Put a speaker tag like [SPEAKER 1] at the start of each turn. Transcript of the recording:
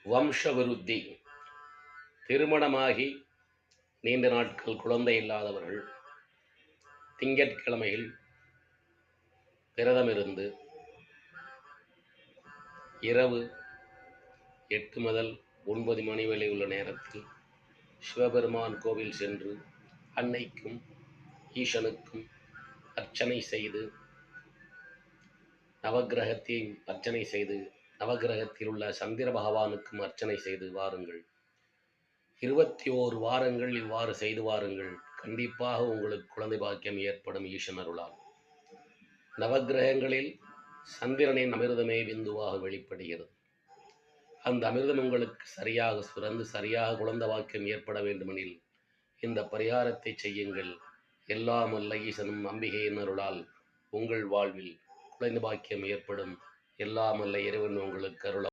[SPEAKER 1] வம்சவிருத்தி. திருமணமாகி நீண்ட நாட்கள் குழந்தை இல்லாதவர்கள் திங்கட்கிழமையில் விரதமிருந்து இரவு 8 முதல் 9 மணி வரை உள்ள நேரத்தில் சிவபெருமான் கோவில் சென்று அன்னைக்கும் ஈசனுக்கும் அர்ச்சனை செய்து நவக்கிரகத்தையும் அர்ச்சனை செய்து நவக்கிரகத்தில் உள்ள சந்திர பகவானுக்கும் அர்ச்சனை செய்து வாருங்கள். 21 வாரங்கள் இவ்வாறு செய்து வாருங்கள். கண்டிப்பாக உங்களுக்கு குழந்தை பாக்கியம் ஏற்படும் ஈசன் அருளால். நவக்கிரகங்களில் சந்திரனின் அமிர்தமே விந்துவாக வெளிப்படுகிறது. அந்த அமிர்தம் உங்களுக்கு சரியாக சுரந்து சரியாக குழந்தை பாக்கியம் ஏற்பட வேண்டுமெனில் இந்த பரிகாரத்தை செய்யுங்கள். எல்லாம் வல்ல ஈசனும் அம்பிகையின் அருளால் உங்கள் வாழ்வில் குழந்தை பாக்கியம் ஏற்படும். எல்லாம் வல்ல இறைவன் உங்களுக்கு அருளால்.